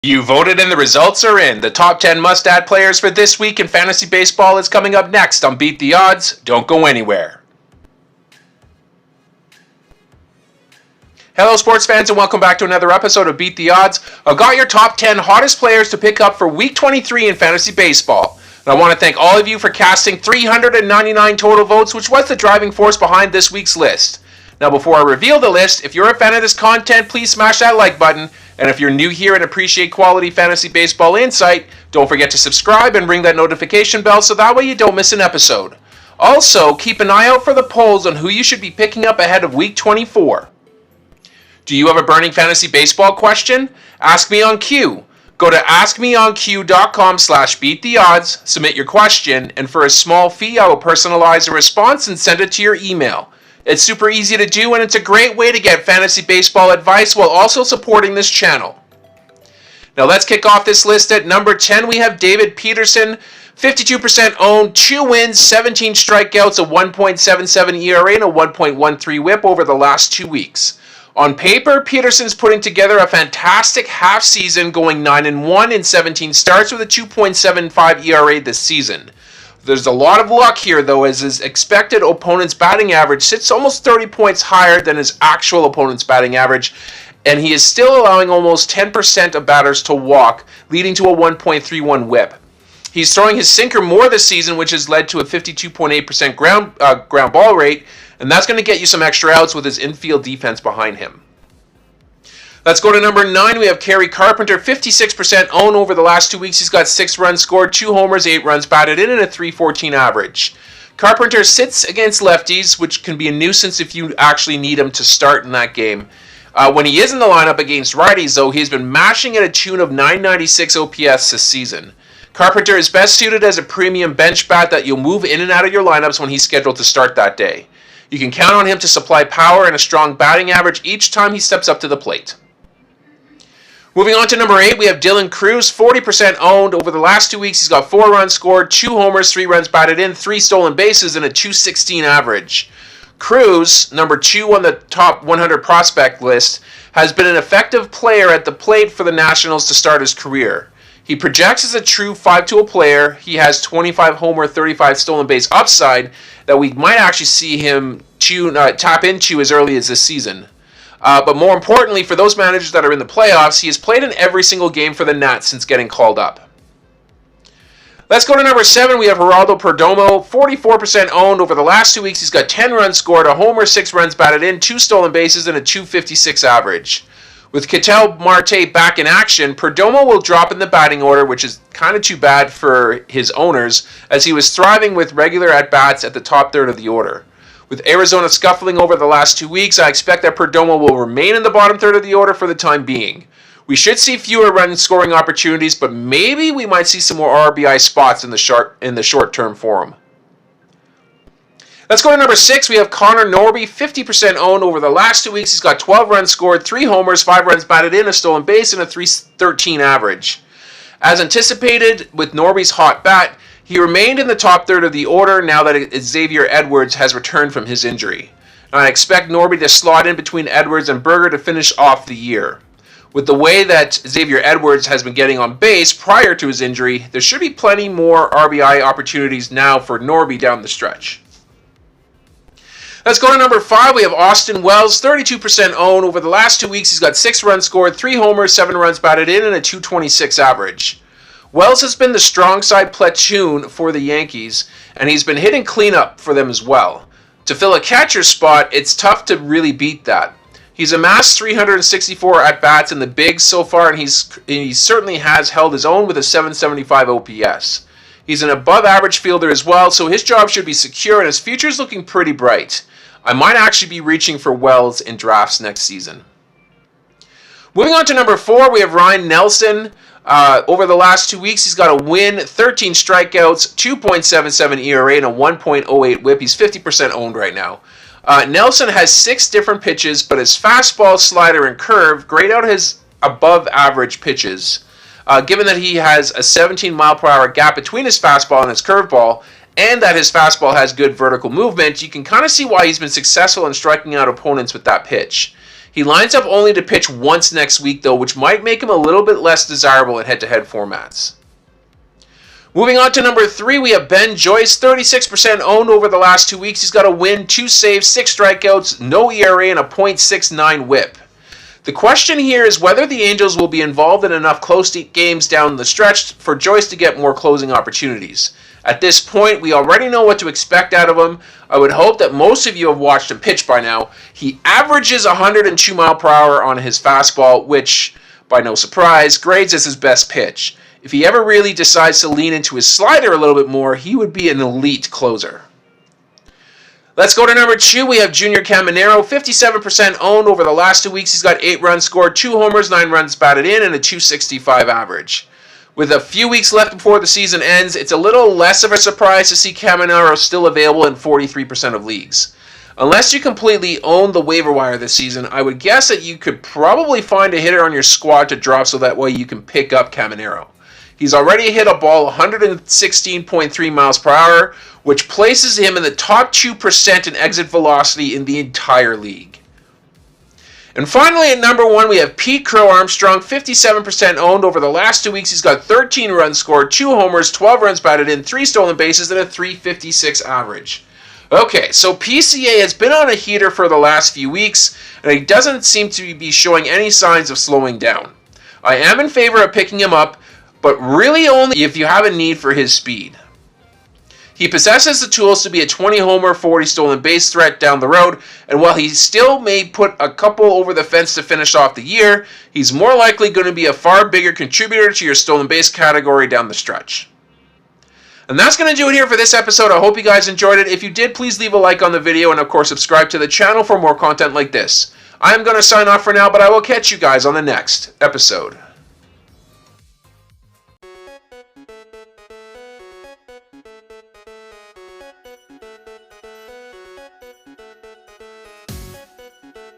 You voted and the results are in. The top 10 must-add players for this week in fantasy baseball is coming up next on Beat the Odds. Don't go anywhere. Hello sports fans and welcome back to another episode of Beat the Odds. I've got your top 10 hottest players to pick up for week 23 in fantasy baseball. And I want to thank all of you for casting 399 total votes, which was the driving force behind this week's list. Now before I reveal the list, if you're a fan of this content, please smash that like button. And if you're new here and appreciate quality fantasy baseball insight, don't forget to subscribe and ring that notification bell so that way you don't miss an episode. Also, keep an eye out for the polls on who you should be picking up ahead of week 24. Do you have a burning fantasy baseball question? Ask me on Q. Go to askmeonq.com/beattheodds, submit your question, and for a small fee, I will personalize a response and send it to your email. It's super easy to do, and it's a great way to get fantasy baseball advice while also supporting this channel. Now let's kick off this list. At number 10, we have David Peterson, 52% owned, 2 wins, 17 strikeouts, a 1.77 ERA, and a 1.13 WHIP over the last 2 weeks. On paper, Peterson's putting together a fantastic half season, going 9-1 in 17 starts with a 2.75 ERA this season. There's a lot of luck here, though, as his expected opponent's batting average sits almost 30 points higher than his actual opponent's batting average, and he is still allowing almost 10% of batters to walk, leading to a 1.31 WHIP. He's throwing his sinker more this season, which has led to a 52.8% ground ball rate, and that's going to get you some extra outs with his infield defense behind him. Let's go to number 9. We have Kerry Carpenter, 56% owned over the last 2 weeks. He's got 6 runs scored, 2 homers, 8 runs batted in, and a .314 average. Carpenter sits against lefties, which can be a nuisance if you actually need him to start in that game. When he is in the lineup against righties, though, he's been mashing at a tune of 996 OPS this season. Carpenter is best suited as a premium bench bat that you'll move in and out of your lineups when he's scheduled to start that day. You can count on him to supply power and a strong batting average each time he steps up to the plate. Moving on to number 8, we have Dylan Cruz, 40% owned. Over the last 2 weeks, he's got 4 runs scored, 2 homers, 3 runs batted in, 3 stolen bases, and a .216 average. Cruz, number 2 on the top 100 prospect list, has been an effective player at the plate for the Nationals to start his career. He projects as a true 5-tool player. He has 25 homer, 35 stolen base upside that we might actually see him tap into as early as this season. But more importantly, for those managers that are in the playoffs, he has played in every single game for the Nats since getting called up. Let's go to number 7. We have Geraldo Perdomo, 44% owned. Over the last 2 weeks, he's got 10 runs scored, a homer, 6 runs batted in, 2 stolen bases, and a .256 average. With Ketel Marte back in action, Perdomo will drop in the batting order, which is kind of too bad for his owners, as he was thriving with regular at-bats at the top third of the order. With Arizona scuffling over the last 2 weeks, I expect that Perdomo will remain in the bottom third of the order for the time being. We should see fewer run scoring opportunities, but maybe we might see some more RBI spots in the short term for him. Let's go to number 6. We have Connor Norby, 50% owned. Over the last 2 weeks, he's got 12 runs scored, 3 homers, 5 runs batted in, a stolen base, and a .313 average. As anticipated, with Norby's hot bat, he remained in the top third of the order now that Xavier Edwards has returned from his injury. And I expect Norby to slot in between Edwards and Berger to finish off the year. With the way that Xavier Edwards has been getting on base prior to his injury, there should be plenty more RBI opportunities now for Norby down the stretch. Let's go to number 5. We have Austin Wells, 32% owned. Over the last 2 weeks, he's got 6 runs scored, 3 homers, 7 runs batted in, and a .226 average. Wells has been the strong side platoon for the Yankees, and he's been hitting cleanup for them as well. To fill a catcher spot, it's tough to really beat that. He's amassed 364 at-bats in the bigs so far, and he certainly has held his own with a .775 OPS. He's an above-average fielder as well, so his job should be secure, and his future's looking pretty bright. I might actually be reaching for Wells in drafts next season. Moving on to number 4, we have Ryan Nelson. Over the last 2 weeks, he's got a win, 13 strikeouts, 2.77 ERA, and a 1.08 WHIP. He's 50% owned right now. Nelson has 6 different pitches, but his fastball, slider, and curve grade out his above-average pitches. Given that he has a 17-mile-per-hour gap between his fastball and his curveball, and that his fastball has good vertical movement, you can kind of see why he's been successful in striking out opponents with that pitch. He lines up only to pitch once next week, though, which might make him a little bit less desirable in head-to-head formats. Moving on to number 3, we have Ben Joyce, 36% owned over the last 2 weeks. He's got a win, 2 saves, 6 strikeouts, no ERA, and a .69 whip. The question here is whether the Angels will be involved in enough close games down the stretch for Joyce to get more closing opportunities. At this point, we already know what to expect out of him. I would hope that most of you have watched him pitch by now. He averages 102 mph on his fastball, which, by no surprise, grades as his best pitch. If he ever really decides to lean into his slider a little bit more, he would be an elite closer. Let's go to number 2. We have Junior Caminero, 57% owned over the last 2 weeks. He's got 8 runs scored, 2 homers, 9 runs batted in, and a .265 average. With a few weeks left before the season ends, it's a little less of a surprise to see Caminero still available in 43% of leagues. Unless you completely own the waiver wire this season, I would guess that you could probably find a hitter on your squad to drop so that way you can pick up Caminero. He's already hit a ball 116.3 miles per hour, which places him in the top 2% in exit velocity in the entire league. And finally, at number 1, we have Pete Crow Armstrong, 57% owned over the last 2 weeks. He's got 13 runs scored, 2 homers, 12 runs batted in, 3 stolen bases, and a .356 average. Okay, so PCA has been on a heater for the last few weeks, and he doesn't seem to be showing any signs of slowing down. I am in favor of picking him up, but really only if you have a need for his speed. He possesses the tools to be a 20-homer, 40 stolen base threat down the road, and while he still may put a couple over the fence to finish off the year, he's more likely going to be a far bigger contributor to your stolen base category down the stretch. And that's going to do it here for this episode. I hope you guys enjoyed it. If you did, please leave a like on the video and, of course, subscribe to the channel for more content like this. I am going to sign off for now, but I will catch you guys on the next episode.